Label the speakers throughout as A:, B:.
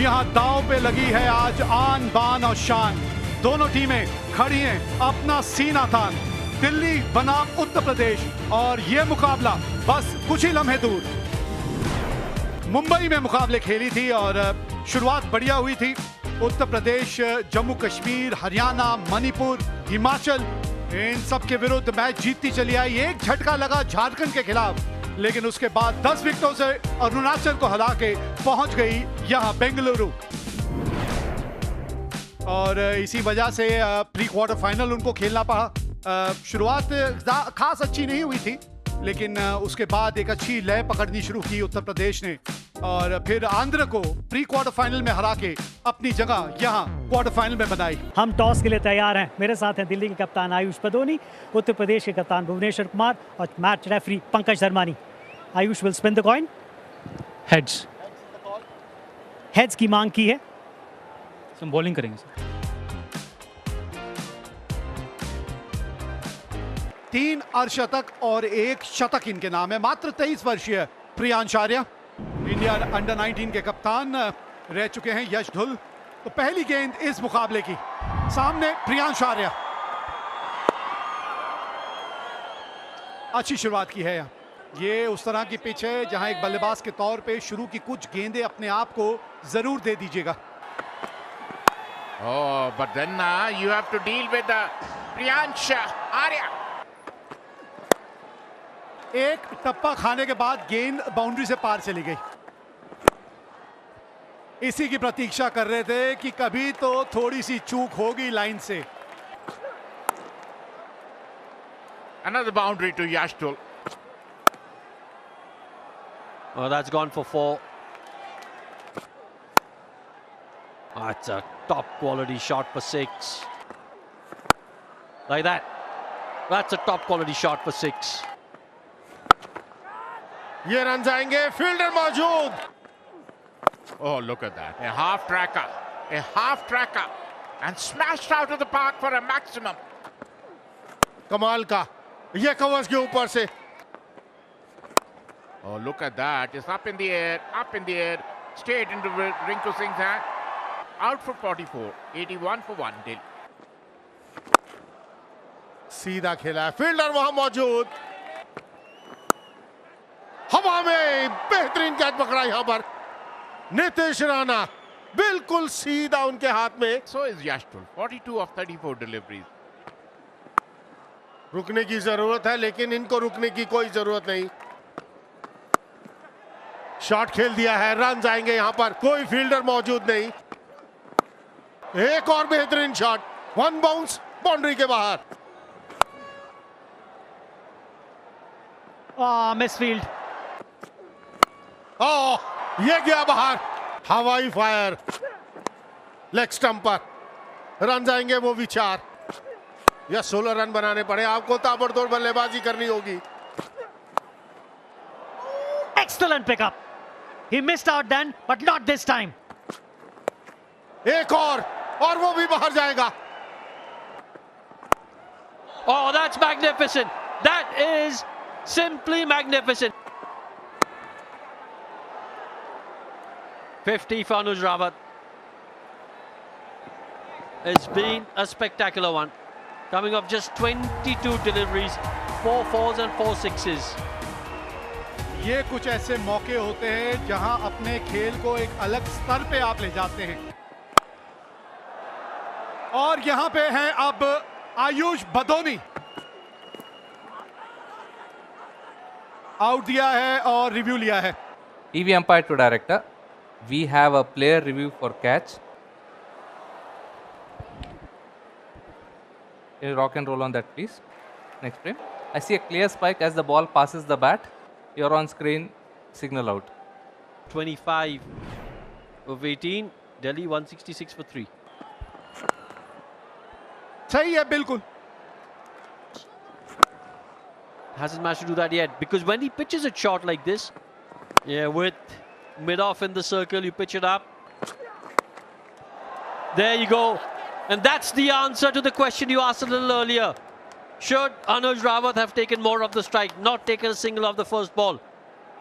A: यहाँ दांव पे लगी है आज आन बान और शान। दोनों टीमें खड़ी हैं अपना सीना तान। दिल्ली बनाम उत्तर प्रदेश और ये मुकाबला बस कुछ ही लम्हे दूर। मुंबई में मुकाबले खेली थी और शुरुआत बढ़िया हुई थी। उत्तर प्रदेश, जम्मू कश्मीर, हरियाणा, मणिपुर, हिमाचल, इन सब के विरुद्ध मैच जीतती चली आई। एक झटका लगा झारखंड के खिलाफ, लेकिन उसके बाद 10 विकेटों से अरुणाचल को हरा के पहुंच गई यहां बेंगलुरु। और इसी वजह से प्री क्वार्टर फाइनल उनको खेलना पड़ा। शुरुआत खास अच्छी नहीं हुई थी, लेकिन उसके बाद एक अच्छी लय पकड़नी शुरू की उत्तर प्रदेश ने और फिर आंध्र को प्री क्वार्टर फाइनल में हरा के अपनी जगह यहां क्वार्टर फाइनल में बनाई।
B: हम टॉस के लिए तैयार हैं। मेरे साथ हैं दिल्ली के कप्तान आयुष पदोनी, उत्तर प्रदेश के कप्तान भुवनेश्वर कुमार और match referee Pankaj Dharmani. Ayush wheel spin the coin.
C: Heads.
B: Heads की मांग की है।
C: हम बॉलिंग करेंगे सर।
A: 3 अर्धशतक और 1 शतक इनके नाम है। मात्र 23 वर्षीय प्रियांश आर्या इंडिया अंडर 19 के कप्तान रह चुके हैं यश धुल। तो पहली गेंद इस मुकाबले की, सामने प्रियांश आर्या। अच्छी शुरुआत की है यहाँ। ये उस तरह की पिच है जहां एक बल्लेबाज के तौर पे शुरू की कुछ गेंदें अपने आप को जरूर दे दीजिएगा।
D: Oh, but then you have to deal with the Priyansh Arya.
A: एक टप्पा खाने के बाद गेंद बाउंड्री से पार चली गई। इसी की प्रतीक्षा कर रहे थे कि कभी तो थोड़ी सी चूक होगी लाइन से।
D: Another boundary to Yash Dhul.
E: Oh, that's gone for 4. That's a top quality shot for 6. Like that. That's a top quality shot for 6.
F: ये रन जाएंगे, फील्डर मौजूद।
D: Oh, look at that. A half tracker, and smashed out of the park for a maximum.
F: कमाल का, ये covers के ऊपर से।
D: Oh, look at that. It's up in the air, straight into Rinku Singh's hand. Out for 44, 81 for 1. Delhi.
F: सीधा खेला है, fielder वहां मौजूद। हवा में बेहतरीन कैच पकड़ा यहां पर नीतीश राणा, बिल्कुल सीधा उनके हाथ में।
D: So is Yash Dhul, 42 of 34 deliveries.
F: रुकने की जरूरत है, लेकिन इनको रुकने की कोई जरूरत नहीं। शॉट खेल दिया है, रन जाएंगे यहां पर, कोई फील्डर मौजूद नहीं। एक और बेहतरीन शॉट, 1 बाउंस बाउंड्री के बाहर।
B: मिसफील्ड।
F: ये गया बाहर, हवाई फायर, लेग स्टंप पर। रन जाएंगे वो भी 4 या 16 रन बनाने पड़े आपको, ताबड़तोड़ बल्लेबाजी करनी होगी।
B: Excellent pickup. He missed out then, but not this time.
F: एक और वो भी बाहर जाएगा।
E: Oh, that's magnificent. That is simply magnificent. 50 for Anuj Rawat. It's been a spectacular one. Coming off just 22 deliveries, 4 4s and 4 6s.
A: ये कुछ ऐसे मौके होते हैं जहां अपने खेल को एक अलग स्तर पे आप ले जाते हैं। और यहां पे हैं अब आयुष बदोनी। आउट दिया है और रिव्यू लिया है।
G: TV umpire to director. We have a player review for catch. Can you rock and roll on that, please? Next frame. I see a clear spike as the ball passes the bat. You're on screen. Signal out.
E: 25 of 18. Delhi 166 for 3.
A: सही है बिल्कुल।
E: Hasn't managed to do that yet, because when he pitches it short like this, with mid-off in the circle, you pitch it up. There you go. And that's the answer to the question you asked a little earlier. Should Anuj Rawat have taken more of the strike, not taken a single of the first ball?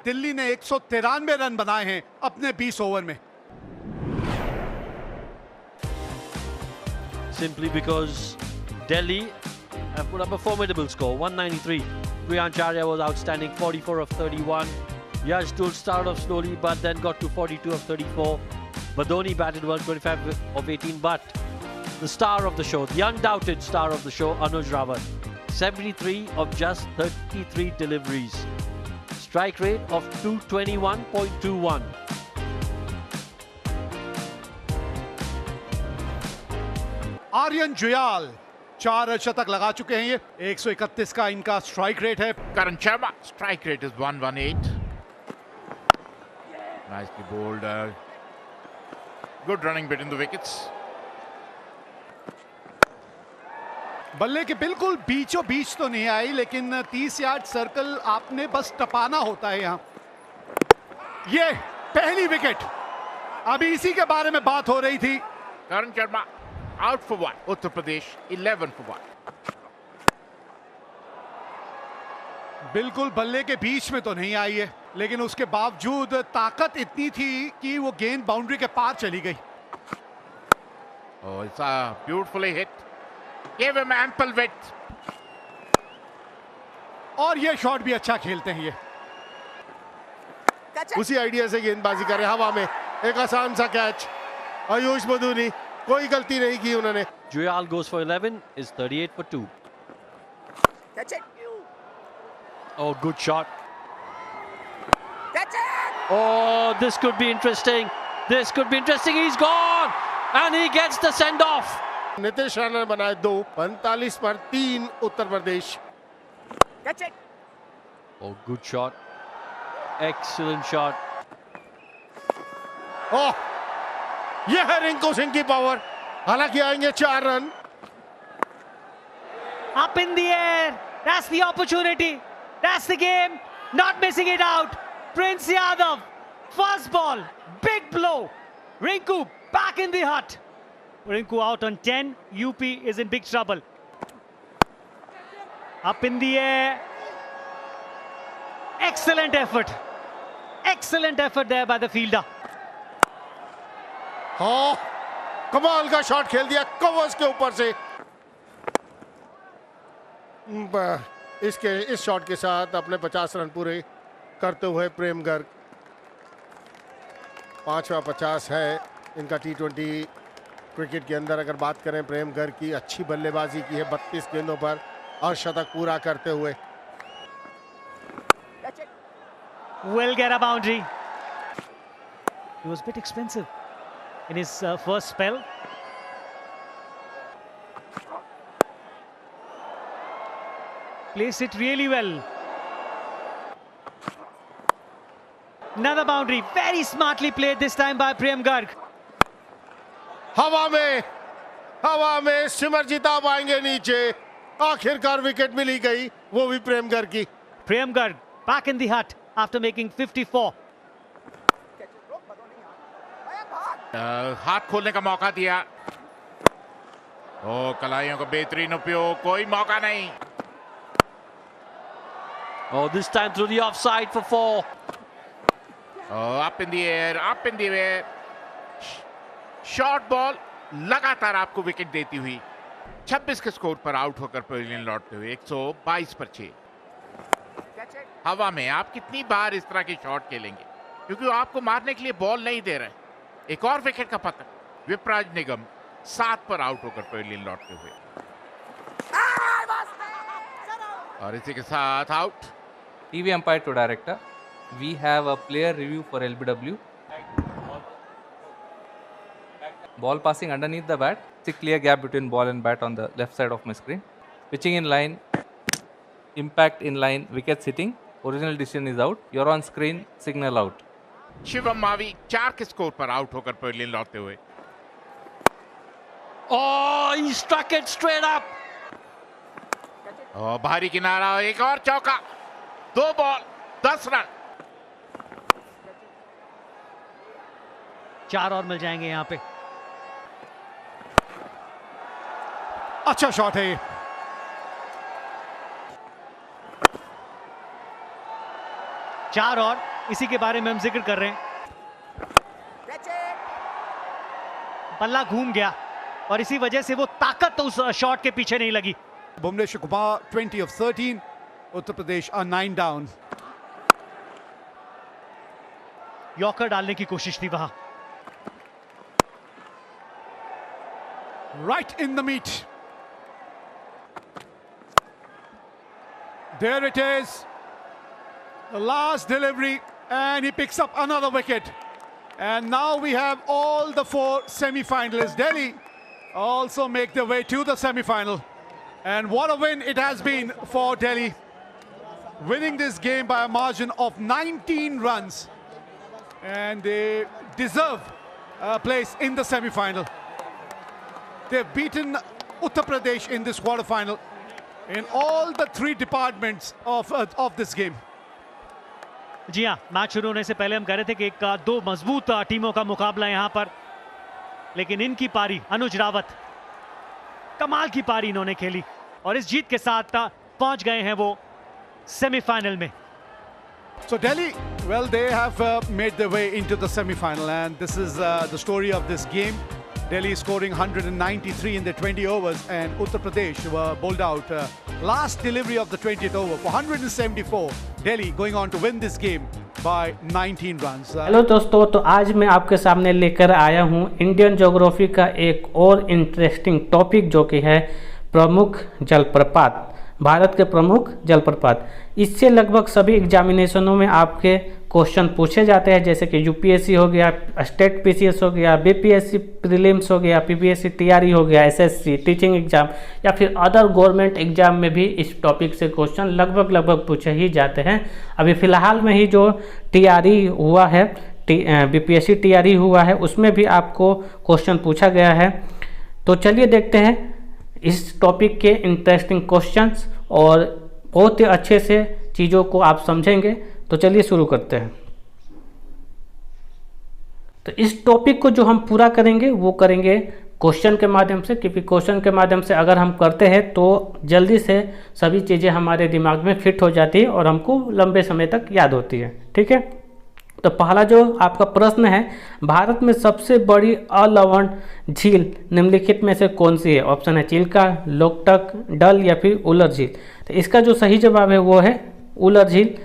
A: Delhi ने 193 run बनाए हैं अपने 20 over में।
E: simply because Delhi have put up a formidable score, 193. Priyancharya was outstanding, 44 of 31. Yashdul started off slowly but then got to 42 of 34. Badoni batted well, 25 of 18, but the star of the show, the undoubted star of the show, Anuj Rawat, 73 of just 33 deliveries. Strike rate of 221.21.
A: Aryan Juyal 4 शतक लगा चुके हैं। ये 131 का इनका strike rate है।
D: Karan Sharma, strike rate is 118. Nicely bowled. Good running between the wickets.
A: बल्ले के बिल्कुल बीचों बीच तो नहीं आई, लेकिन 30 यार्ड सर्कल आपने बस टपाना होता है यहाँ। ये पहली विकेट, अभी इसी के बारे में बात हो रही थी।
D: Karan Sharma out for 1. Uttar Pradesh 11 for 1.
A: बिल्कुल बल्ले के बीच में तो नहीं आई है, लेकिन उसके बावजूद ताकत इतनी थी कि वो गेंद बाउंड्री के पार चली गई।
D: Oh, it's a beautifully hit. Gave him ample width.
A: और ये शॉट भी अच्छा खेलते हैं ये।
F: उसी आइडिया से गेंदबाजी करे, हवा में एक आसान सा कैच। आयुष बदूनी, कोई गलती नहीं की उन्होंने।
E: Juyal goes for 11, is 38 for 2.
H: Catch it.
E: Oh, good shot.
H: Catch it.
E: Oh, this could be interesting. This could be interesting. He's gone. And he gets the send-off.
F: Nitish Rana ने बनाए 2, 45 पर 3 Uttar Pradesh.
H: Catch it.
E: Oh, good shot. Excellent shot.
F: ओह, ये है रिंकू सिंह की power. हालांकि आएंगे 4 run.
B: Up in the air. That's the opportunity. That's the game. Not missing it out. Prince Yadav. First ball. Big blow. Rinku back in the hut. Rinku out on 10. UP is in big trouble. Up in the air. Excellent effort. Excellent effort there by the fielder.
F: हाँ, कमाल का shot खेल दिया covers के ऊपर से। इस shot के साथ अपने 50 रन पूरे करते हुए प्रेम गर्ग 5वां 50 है इनका T20 क्रिकेट के अंदर। अगर बात करें प्रेम गर्ग की, अच्छी बल्लेबाजी की है 32 गेंदों पर और शतक पूरा करते हुए।
B: Will get a boundary. He was a bit expensive in his first spell. Placed it really well. Another boundary, very smartly played this time by Prem Garg.
F: हवा में सिमरजीत आ पाएंगे नीचे। आखिरकार विकेट मिली गई, वो भी प्रेम गर्ग की।
B: Prem Garg back in the hut after making 54.
D: हाथ खोलने का मौका दिया। ओ, कलाइयों का बेहतरीन उपयोग, कोई मौका नहीं।
E: Oh, this time through the offside for 4.
D: Oh, up in the air. Short ball लगातार आपको विकेट देती हुई 26 के स्कोर पर आउट होकर पवेलियन लौटते हुए 122 पर 6। हवा में आप कितनी बार इस तरह के शॉट खेलेंगे, क्योंकि वो आपको मारने के लिए बॉल नहीं दे रहे। एक और विकेट का पतन। विपराज निगम 7 पर आउट होकर पवेलियन लौटते हुए, और इसी के साथ out.
G: TV umpire to director. We have a player review for LBW. Ball passing underneath the bat. It's a clear gap between ball and bat on the left side of my screen. Pitching in line. Impact in line. Wicket sitting. Original decision is out. You're on screen. Signal out.
D: Shivam Mavi 4 के score पर out होकर pavilion लौटते हुए।
E: Oh, he struck it straight up.
D: और भारी किनारा, एक और चौका। 2 बॉल 10 रन।
B: 4 और मिल जाएंगे यहाँ पे।
A: अच्छा शॉट है ये।
B: चार और, इसी के बारे में हम जिक्र कर रहे हैं। बल्ला घूम गया, और इसी वजह से वो ताकत उस शॉट के पीछे नहीं लगी।
A: Bhuvneshwar Kumar, 20 of 13. Uttar Pradesh are 9 down.
B: Yorker डालने की कोशिश थी वहां।
A: Right in the meat. There it is. The last delivery, and he picks up another wicket. And now we have all the 4 semi-finalists. Delhi also make their way to the semi-final. And what a win it has been for Delhi. Winning this game by a margin of 19 runs. And they deserve a place in the semi-final. They've beaten Uttar Pradesh in this quarter-final in all the 3 departments of this game.
B: जी हाँ, match शुरू होने से पहले हम कह रहे थे कि 2 मजबूत टीमों का मुकाबला यहां पर, लेकिन इनकी पारी, अनुज रावत कमाल की पारी इन्होंने खेली और इस जीत के साथ पहुंच गए हैं वो सेमीफाइनल में।
A: So Delhi, well, they have made their way into the semi-final, and this is the story of this game. Delhi scoring 193 in the 20 overs, and Uttar Pradesh were bowled out last delivery of the 20th over for 174. Delhi going on to win this game by 19 runs.
I: Hello दोस्तों, तो आज मैं आपके सामने लेकर आया हूं Indian geography का एक और इंटरेस्टिंग टॉपिक, जो कि है प्रमुख जलप्रपात, भारत के प्रमुख जलप्रपात। इससे लगभग सभी एग्जामिनेशनों में आपके क्वेश्चन पूछे जाते हैं, जैसे कि यूपीएससी हो गया, स्टेट पीसीएस हो गया, बीपीएससी प्रीलिम्स हो गया, पीपीएससी टीआरई हो गया, एसएससी टीचिंग एग्जाम, या फिर अदर गवर्नमेंट एग्जाम में भी इस टॉपिक से क्वेश्चन लगभग पूछे ही जाते हैं। अभी फ़िलहाल में ही जो टीआरई हुआ है, बीपीएससी टीआरई हुआ है, उसमें भी आपको क्वेश्चन पूछा गया है। तो चलिए देखते हैं इस टॉपिक के इंटरेस्टिंग क्वेश्चंस, और बहुत ही अच्छे से चीज़ों को आप समझेंगे। तो चलिए शुरू करते हैं। तो इस टॉपिक को जो हम पूरा करेंगे वो करेंगे क्वेश्चन के माध्यम से, क्योंकि क्वेश्चन के माध्यम से अगर हम करते हैं तो जल्दी से सभी चीज़ें हमारे दिमाग में फिट हो जाती है और हमको लंबे समय तक याद होती है। ठीक है, तो पहला जो आपका प्रश्न है, भारत में सबसे बड़ी अलवण झील निम्नलिखित में से कौन सी है? ऑप्शन है चिल्का, लोकटक, डल या फिर उलर झील। तो इसका जो सही जवाब है वो है उलर झील।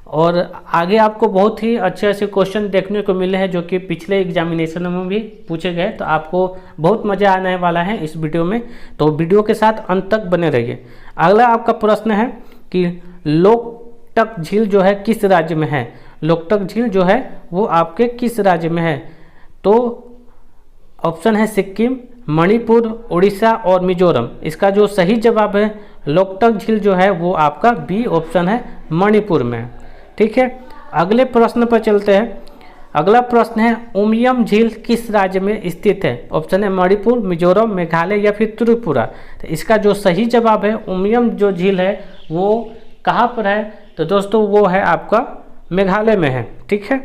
I: और आगे आपको बहुत ही अच्छे क्वेश्चन देखने को मिले हैं जो कि पिछले एग्जामिनेशन में भी पूछे गए, तो आपको बहुत मज़ा आने वाला है इस वीडियो में, तो वीडियो के साथ अंत तक बने रहिए। अगला आपका प्रश्न है कि लोकटक झील जो है किस राज्य में है? लोकटक झील जो है वो आपके किस राज्य में है? तो ऑप्शन है सिक्किम, मणिपुर, उड़ीसा और मिजोरम। इसका जो सही जवाब है लोकटक झील जो है वो आपका बी ऑप्शन है, मणिपुर में। ठीक है, अगले प्रश्न पर चलते हैं। अगला प्रश्न है उमियम झील किस राज्य में स्थित है? ऑप्शन है मणिपुर, मिजोरम, मेघालय या फिर त्रिपुरा। तो इसका जो सही जवाब है उमियम जो झील है वो कहाँ पर है? तो दोस्तों वो है आपका मेघालय में है। ठीक है,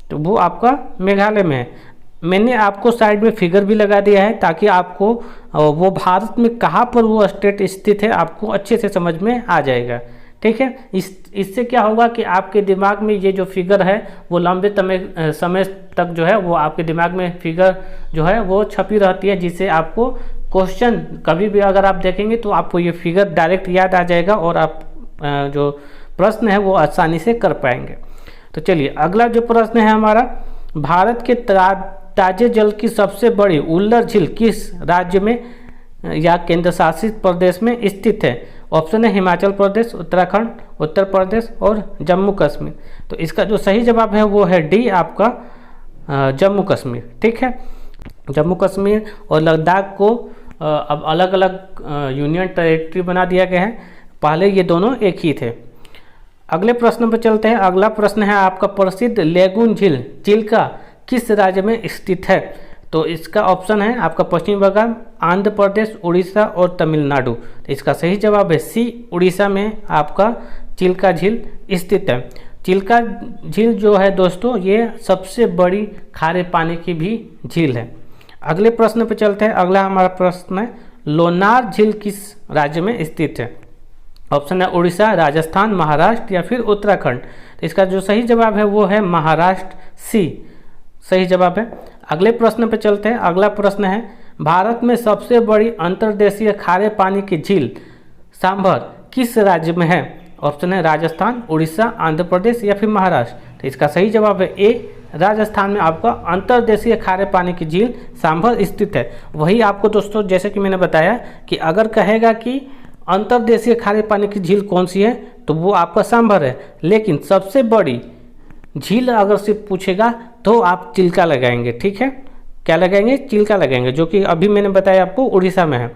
I: तो वो आपका मेघालय में है। मैंने आपको साइड में फिगर भी लगा दिया है ताकि आपको वो भारत में कहाँ पर वो स्टेट स्थित है आपको अच्छे से समझ में आ जाएगा। ठीक है, इससे क्या होगा कि आपके दिमाग में ये जो फिगर है वो लंबे समय तक जो है वो आपके दिमाग में फिगर जो है वो छपी रहती है, जिससे आपको क्वेश्चन कभी भी अगर आप देखेंगे तो आपको ये फिगर डायरेक्ट याद आ जाएगा और आप जो प्रश्न है वो आसानी से कर पाएंगे। तो चलिए अगला जो प्रश्न है हमारा, भारत के ताजे जल की सबसे बड़ी उल्लर झील किस राज्य में या केंद्र शासित प्रदेश में स्थित है? ऑप्शन है हिमाचल प्रदेश, उत्तराखंड, उत्तर प्रदेश और जम्मू कश्मीर। तो इसका जो सही जवाब है वो है डी आपका जम्मू कश्मीर। ठीक है, जम्मू कश्मीर और लद्दाख को अब अलग अलग यूनियन टेरिटरी बना दिया गया है, पहले ये दोनों एक ही थे। अगले प्रश्न पर चलते हैं। अगला प्रश्न है आपका प्रसिद्ध लेगून झील चिल्का किस राज्य में स्थित है? तो इसका ऑप्शन है आपका पश्चिम बंगाल, आंध्र प्रदेश, उड़ीसा और तमिलनाडु। तो इसका सही जवाब है सी, उड़ीसा में आपका चिल्का झील स्थित है। चिल्का झील जो है दोस्तों ये सबसे बड़ी खारे पानी की भी झील है। अगले प्रश्न पर चलते हैं। अगला हमारा प्रश्न है लोनार झील किस राज्य में स्थित है? ऑप्शन है उड़ीसा, राजस्थान, महाराष्ट्र या फिर उत्तराखंड। तो इसका जो सही जवाब है वो है महाराष्ट्र, सी सही जवाब है। अगले प्रश्न पर चलते हैं। अगला प्रश्न है भारत में सबसे बड़ी अंतर्देशीय खारे पानी की झील सांभर किस राज्य में है? ऑप्शन है राजस्थान, उड़ीसा, आंध्र प्रदेश या फिर महाराष्ट्र। तो इसका सही जवाब है ए, राजस्थान में आपका अंतर्देशीय खारे पानी की झील सांभर स्थित है। वही आपको दोस्तों जैसे कि मैंने बताया कि अगर कहेगा कि अंतर्देशीय खारे पानी की झील कौन सी है तो वो आपका सांभर है, लेकिन सबसे बड़ी झील अगर सिर्फ पूछेगा तो आप चिल्का लगाएंगे। ठीक है, क्या लगाएंगे? चिल्का लगाएंगे, जो कि अभी मैंने बताया आपको उड़ीसा में है।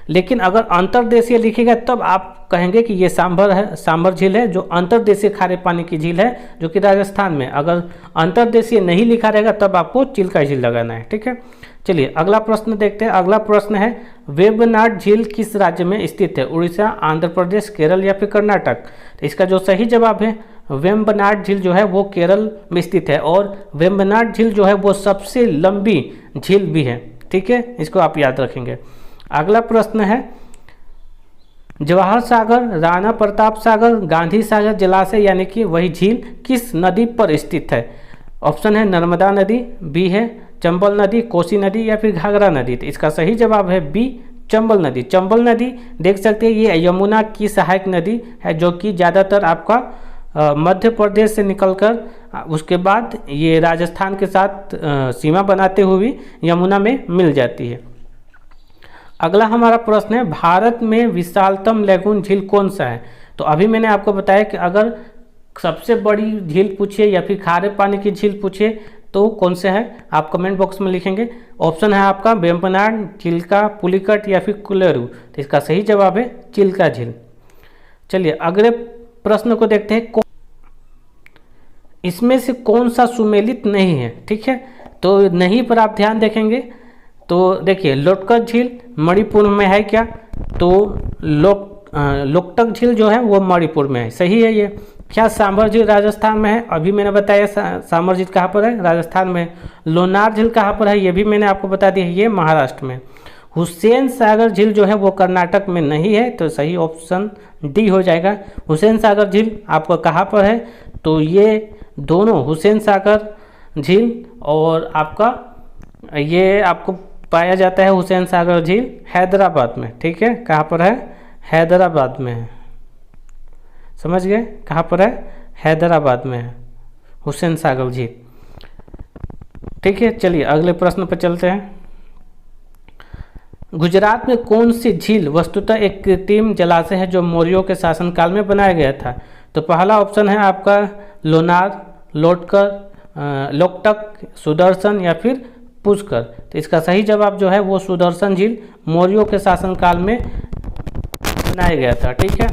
I: लेकिन अगर अंतर्देशीय लिखेगा तब आप कहेंगे कि ये सांभर है, सांभर झील है जो अंतर्देशीय खारे पानी की झील है जो कि राजस्थान में। अगर अंतर्देशीय नहीं लिखा रहेगा तब आपको चिल्का झील लगाना है। ठीक है, चलिए अगला प्रश्न देखते हैं। अगला प्रश्न है वेम्बनाड झील किस राज्य में स्थित है? उड़ीसा, आंध्र प्रदेश, केरल या फिर कर्नाटक। तो इसका जो सही जवाब है वेम्बनाड झील जो है वो केरल में स्थित है, और वेम्बनाड झील जो है वो सबसे लंबी झील भी है। ठीक है, इसको आप याद रखेंगे। अगला प्रश्न है जवाहर सागर, राणा प्रताप सागर, गांधी सागर जलाशय यानी कि वही झील किस नदी पर स्थित है? ऑप्शन है नर्मदा नदी, बी है चंबल नदी, कोसी नदी या फिर घाघरा नदी। तो इसका सही जवाब है बी, चंबल नदी। चंबल नदी देख सकते हैं ये यमुना की सहायक नदी है जो कि ज़्यादातर आपका मध्य प्रदेश से निकलकर उसके बाद ये राजस्थान के साथ सीमा बनाते हुए यमुना में मिल जाती है। अगला हमारा प्रश्न है भारत में विशालतम लैगून झील कौन सा है? तो अभी मैंने आपको बताया कि अगर सबसे बड़ी झील पूछे या फिर खारे पानी की झील पूछे तो कौन से है, आप कमेंट बॉक्स में लिखेंगे। ऑप्शन है आपका वेम्बनाड, चिल्का, पुलिकट या फिर कुलेरू। तो इसका सही जवाब है चिल्का झील। चलिए अगले प्रश्न को देखते हैं। इसमें से कौन सा सुमेलित नहीं है? ठीक है, तो नहीं पर आप ध्यान देखेंगे तो देखिए लोकटक झील मणिपुर में है क्या? तो लोकटक झील जो है वो मणिपुर में है, सही है ये। क्या सांभर झील राजस्थान में है? अभी मैंने बताया सांभर झील कहाँ पर है, राजस्थान में। लोनार झील कहाँ पर है, ये भी मैंने आपको बता दिया, ये महाराष्ट्र में। हुसैन सागर झील जो है वो कर्नाटक में नहीं है, तो सही ऑप्शन डी हो जाएगा। हुसैन सागर झील आपका कहाँ पर है? तो ये दोनों हुसैन सागर झील और आपका ये आपको पाया जाता है हुसैन सागर झील हैदराबाद में। ठीक है, कहाँ पर है? हैदराबाद में है, समझ गए कहाँ पर है? हैदराबाद में है हुसैन सागर झील। ठीक है, चलिए अगले प्रश्न पर चलते हैं। गुजरात में कौन सी झील वस्तुतः एक कृत्रिम जलाशय है जो मौर्यों के शासनकाल में बनाया गया था? तो पहला ऑप्शन है आपका लोनार, लोकटक, सुदर्शन या फिर पुष्कर। तो इसका सही जवाब जो है वो सुदर्शन झील मौर्यों के शासनकाल में बनाया गया था। ठीक है,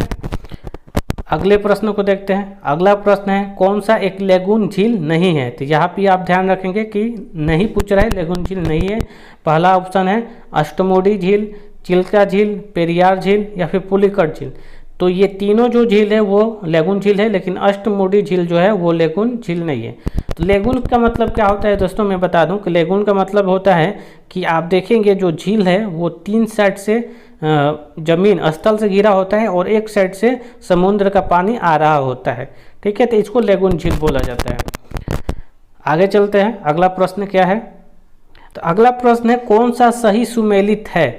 I: अगले प्रश्न को देखते हैं। अगला प्रश्न है कौन सा एक लेगून झील नहीं है? तो यहाँ पे आप ध्यान रखेंगे कि नहीं पूछ रहा है, लेगून झील नहीं है। पहला ऑप्शन है अष्टमुडी झील, चिल्का झील, पेरियार झील या फिर पुलिकट झील। तो ये तीनों जो झील है वो लेगून झील है, लेकिन अष्टमुडी झील जो है वो लेगून झील नहीं है। तो लेगून का मतलब क्या होता है दोस्तों, मैं बता दूं कि लेगून का मतलब होता है कि आप देखेंगे जो झील है वो तीन साइड से जमीन स्थल से घिरा होता है और एक साइड से समुद्र का पानी आ रहा होता है। ठीक है, तो इसको लेगून झील बोला जाता है। आगे चलते हैं, अगला प्रश्न क्या है? तो अगला प्रश्न है कौन सा सही सुमेलित है?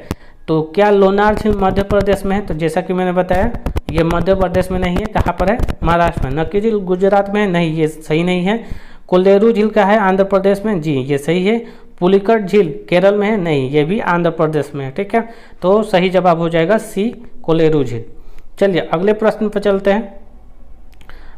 I: तो क्या लोनार झील मध्य प्रदेश में है? तो जैसा कि मैंने बताया ये मध्य प्रदेश में नहीं है, कहाँ पर है? महाराष्ट्र में। नक्की झील गुजरात में है? नहीं, ये सही नहीं है। कोलेरू झील का है आंध्र प्रदेश में? जी ये सही है। पुलिकट झील केरल में है? नहीं, ये भी आंध्र प्रदेश में है। ठीक है, तो सही जवाब हो जाएगा सी, कोलेरू झील। चलिए अगले प्रश्न पर चलते हैं।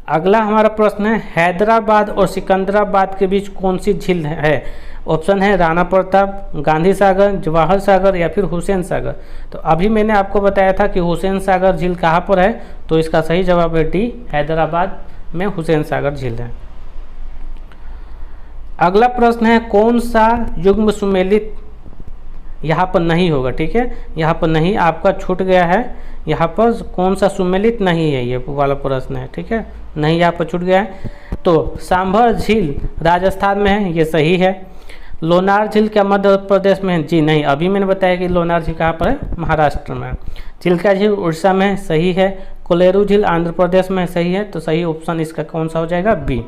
I: अगला हमारा प्रश्न है हैदराबाद और सिकंदराबाद के बीच कौन सी झील है? ऑप्शन है राणा प्रताप, गांधी सागर, जवाहर सागर या फिर हुसैन सागर। तो अभी मैंने आपको बताया था कि हुसैन सागर झील कहाँ पर है, तो इसका सही जवाब है डी, हैदराबाद में हुसैन सागर झील है। अगला प्रश्न है कौन सा युग्म सुमेलित यहाँ पर नहीं होगा? ठीक है, यहाँ पर नहीं, आपका छूट गया है। यहाँ पर कौन सा सुमेलित नहीं है, ये वाला प्रश्न है। ठीक है, नहीं यहाँ पर छूट गया है। तो सांभर झील राजस्थान में है, ये सही है। लोनार झील क्या मध्य प्रदेश में है? जी नहीं, अभी मैंने बताया कि लोनार झील कहाँ पर है? महाराष्ट्र में। चिल्का झील उड़ीसा में है, सही है। कोलेरू झील आंध्र प्रदेश में, सही है। तो सही ऑप्शन इसका कौन सा हो जाएगा? बी।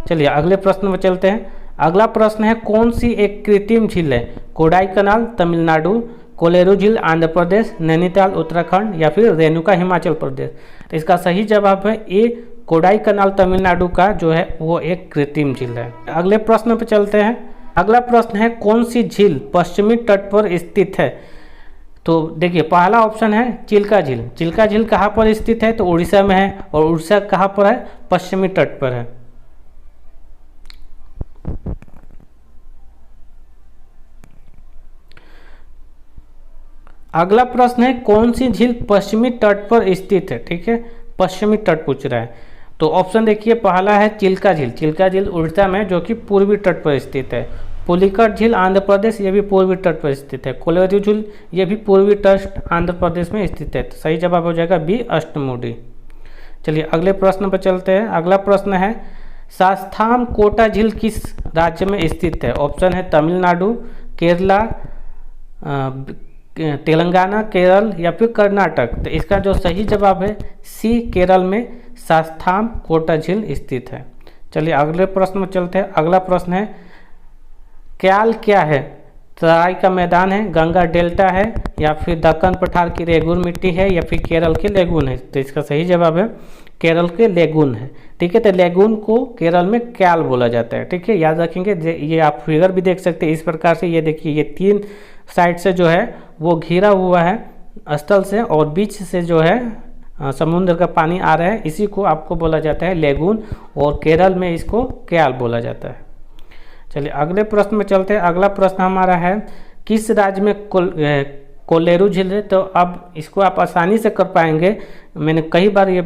I: चलिए अगले प्रश्न में चलते हैं। अगला प्रश्न है कौन सी एक कृत्रिम झील है? कोडाईकनाल तमिलनाडु, कोलेरू झील आंध्र प्रदेश, नैनीताल उत्तराखंड या फिर रेणुका हिमाचल प्रदेश। तो इसका सही जवाब है ए, कोडाईकनाल तमिलनाडु का जो है वो एक कृत्रिम झील है। अगले प्रश्न पर चलते हैं। अगला प्रश्न है कौन सी झील पश्चिमी तट पर स्थित है? तो देखिए पहला ऑप्शन है चिल्का झील। चिल्का झील कहाँ पर स्थित है? तो उड़ीसा में है, और उड़ीसा कहाँ पर है? पश्चिमी तट पर है। अगला प्रश्न है कौन सी झील पश्चिमी तट पर स्थित है? ठीक है, पश्चिमी तट पूछ रहा है। तो ऑप्शन देखिए पहला है चिल्का झील। चिल्का झील उड़ीसा में जो कि पूर्वी तट पर स्थित है। पुलिकट झील आंध्र प्रदेश, ये भी पूर्वी तट पर स्थित है। कोलेरू झील ये भी पूर्वी तट आंध्र प्रदेश में स्थित है। तो सही जवाब हो जाएगा बी, अष्टमुडी। चलिए अगले प्रश्न पर चलते हैं। अगला प्रश्न है शास्ताम कोटा झील किस राज्य में स्थित है? ऑप्शन है तमिलनाडु, केरला, तेलंगाना, केरल या फिर कर्नाटक। तो इसका जो सही जवाब है सी, केरल में शास्ताम कोटा झील स्थित है। चलिए अगले प्रश्न में चलते हैं। अगला प्रश्न है क्याल क्या है? तराई का मैदान है, गंगा डेल्टा है या फिर दक्कन पठार की रेगून मिट्टी है या फिर केरल के लेगून है? तो इसका सही जवाब है केरल के लेगून है। ठीक है, तो लेगून को केरल में क्याल बोला जाता है। ठीक है, याद रखेंगे। ये आप फिगर भी देख सकते हैं इस प्रकार से। ये देखिए ये 3 साइड से जो है वो घिरा हुआ है स्थल से, और बीच से जो है समुद्र का पानी आ रहा है। इसी को आपको बोला जाता है लेगून, और केरल में इसको क्याल बोला जाता है। चलिए अगले प्रश्न में चलते हैं। अगला प्रश्न हमारा है किस राज्य में कोलेरू झील है? तो अब इसको आप आसानी से कर पाएंगे। मैंने कई बार ये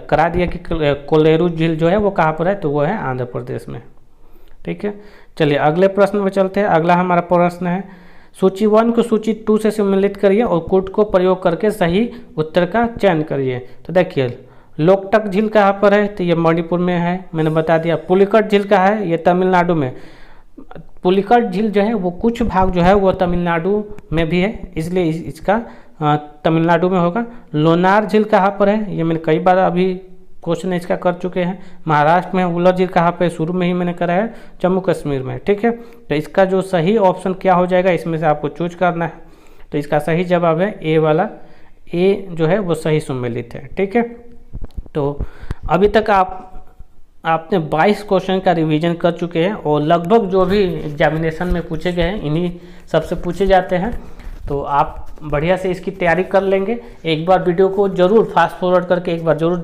I: करा दिया कि कोलेरू झील जो है वो कहाँ पर है, तो वो है आंध्र प्रदेश में। ठीक है, चलिए अगले प्रश्न में चलते हैं। अगला हमारा प्रश्न है सूची 1 को सूची 2 से सम्मिलित करिए और कूट को प्रयोग करके सही उत्तर का चयन करिए। तो देखिए लोकटक झील कहाँ पर है? तो ये मणिपुर में है, मैंने बता दिया। पुलिकट झील कहाँ है? ये तमिलनाडु में। पुलिकट झील जो है वो कुछ भाग जो है वो तमिलनाडु में भी है, इसलिए इसका तमिलनाडु में होगा। लोनार झील कहाँ पर है? ये मैंने कई बार अभी क्वेश्चन इसका कर चुके हैं। महाराष्ट्र में। उल्लर झील कहाँ पे? शुरू में ही मैंने करा है, जम्मू कश्मीर में। ठीक है, तो इसका जो सही ऑप्शन क्या हो जाएगा, इसमें से आपको चूज करना है। तो इसका सही जवाब है ए वाला, ए जो है वो सही सम्मिलित है। ठीक है, तो अभी तक आपने 22 क्वेश्चन का रिवीजन कर चुके हैं, और लगभग जो भी एग्जामिनेशन में पूछे गए हैं इन्हीं सबसे पूछे जाते हैं। तो आप बढ़िया से इसकी तैयारी कर लेंगे। एक बार वीडियो को जरूर फास्ट फॉरवर्ड करके एक बार जरूर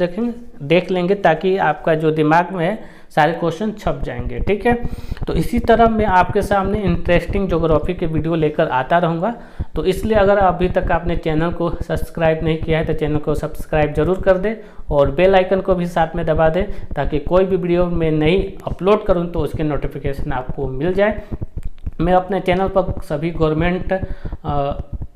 I: देख लेंगे, ताकि आपका जो दिमाग में है सारे क्वेश्चन छप जाएंगे। ठीक है, तो इसी तरह मैं आपके सामने इंटरेस्टिंग ज्योग्राफी के वीडियो लेकर आता रहूँगा। तो इसलिए अगर अभी तक आपने चैनल को सब्सक्राइब नहीं किया है तो चैनल को सब्सक्राइब जरूर कर दें, और बेल आइकन को भी साथ में दबा दें, ताकि कोई भी वीडियो मैं नई अपलोड करूँ तो उसके नोटिफिकेशन आपको मिल जाए। मैं अपने चैनल पर सभी गवर्नमेंट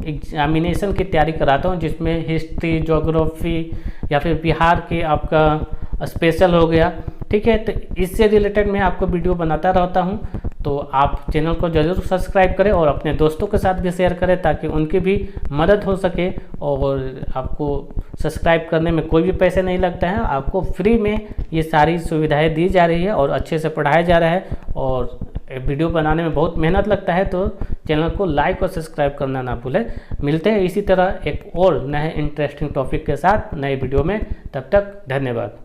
I: एग्जामिनेशन की तैयारी कराता हूं, जिसमें हिस्ट्री, ज्योग्राफी या फिर बिहार के आपका स्पेशल हो गया। ठीक है, तो इससे रिलेटेड मैं आपको वीडियो बनाता रहता हूं। तो आप चैनल को जरूर सब्सक्राइब करें और अपने दोस्तों के साथ भी शेयर करें, ताकि उनकी भी मदद हो सके। और आपको सब्सक्राइब करने में कोई भी पैसे नहीं लगता है, आपको फ्री में ये सारी सुविधाएं दी जा रही है और अच्छे से पढ़ाया जा रहा है। और वीडियो बनाने में बहुत मेहनत लगता है, तो चैनल को लाइक और सब्सक्राइब करना ना भूलें। मिलते हैं इसी तरह एक और नए इंटरेस्टिंग टॉपिक के साथ नए वीडियो में। तब तक धन्यवाद।